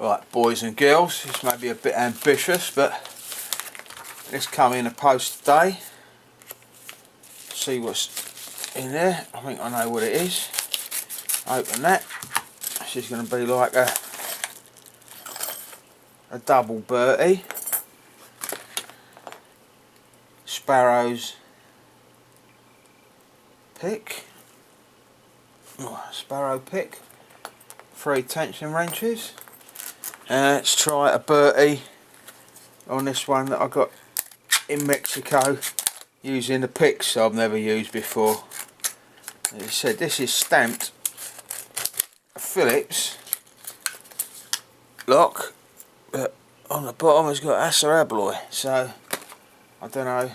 Right, boys and girls, this may be a bit ambitious, but let's come in a post today, see what's in there. I think I know what it is. Open that. This is going to be like a double Bertie. Sparrow's pick. Oh, Sparrow pick. 3 tension wrenches. Let's try a Bertie on this one that I got in Mexico using the picks I've never used before. As I said, this is stamped Phillips lock, but on the bottom it's got acer alloy, so I don't know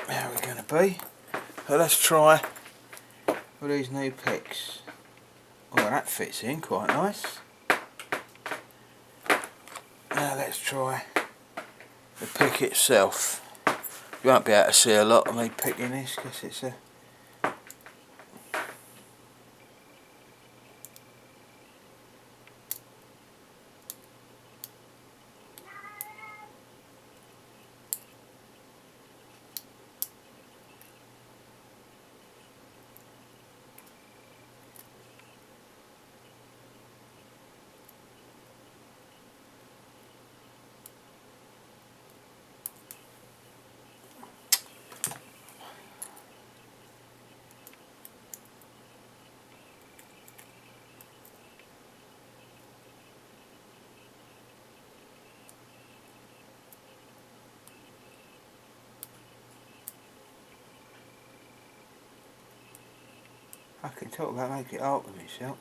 how we're going to be. So let's try with these new picks. Oh, that fits in quite nice. Now let's try the pick itself. You won't be able to see a lot of me picking this because it's a I can talk about making it art with myself.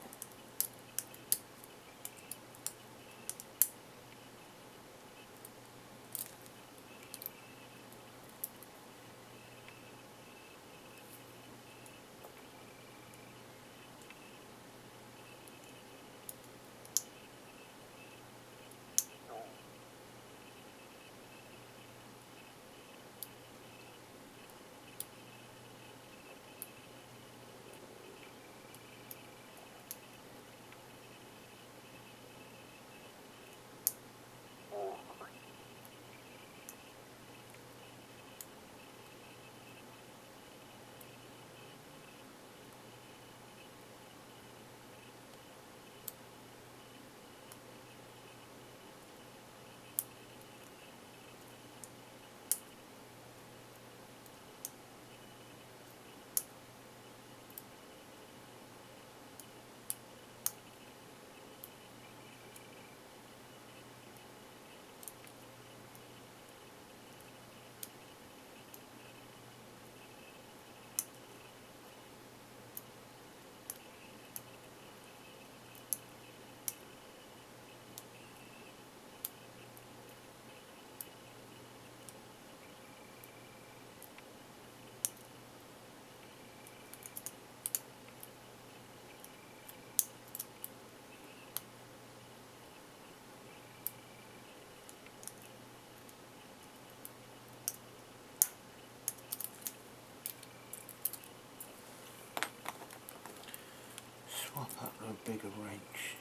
Swap up the bigger wrench.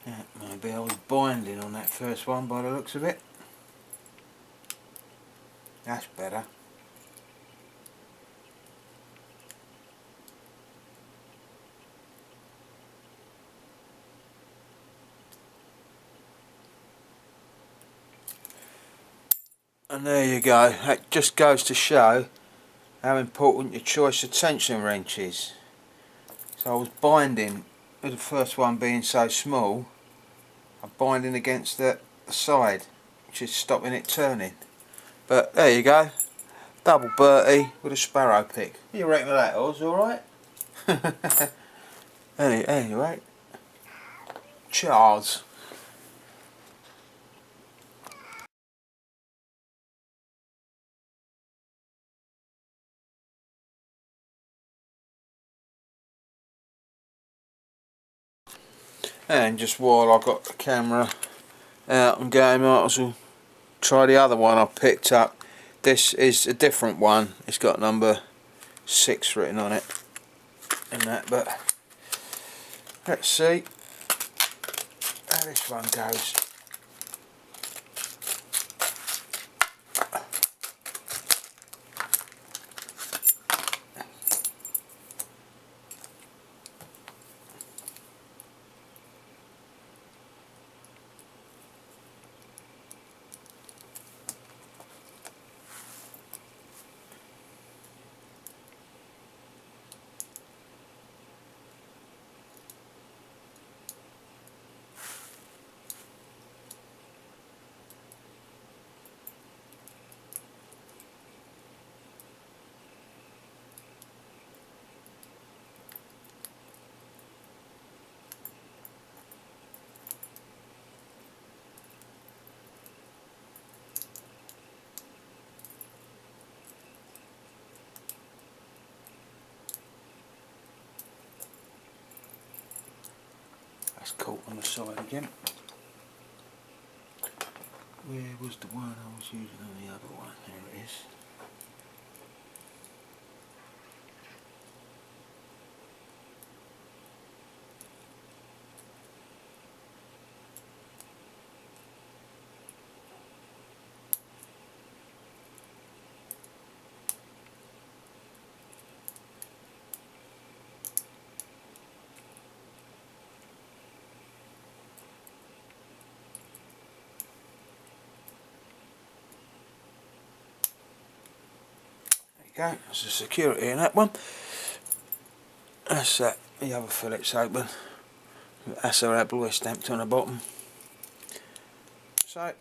Yeah, maybe I was binding on that first one by the looks of it. That's better. And there you go. That just goes to show how important your choice of tension wrench is. So I was binding, with the first one being so small, I'm binding against the side, which is stopping it turning. But there you go, double Bertie with a Sparrow pick. You reckon that was alright? Anyway, Charles. And just while I've got the camera out and going, might as well try the other one I picked up. This is a different one. It's got number 6 written on it and that, but let's see how this one goes. That's caught on the side again. Where was the one I was using on the other one? There it is. Go. There's a security in that one. That's that. The other Phillips open. That's our alloy stamped on the bottom. So,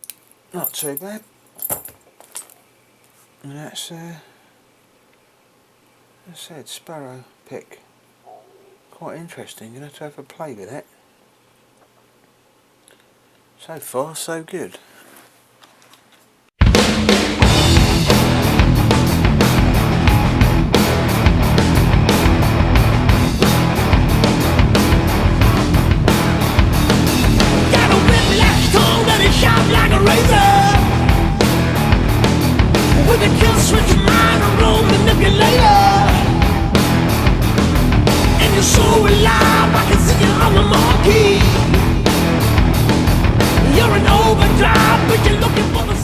not too bad. And that's I said, Sparrow pick. Quite interesting. You're going to have a play with it. So far, so good. With a kill switch mind, a role manipulator, and you're so alive, I can see you on the marquee. You're an overdrive, but you're looking for the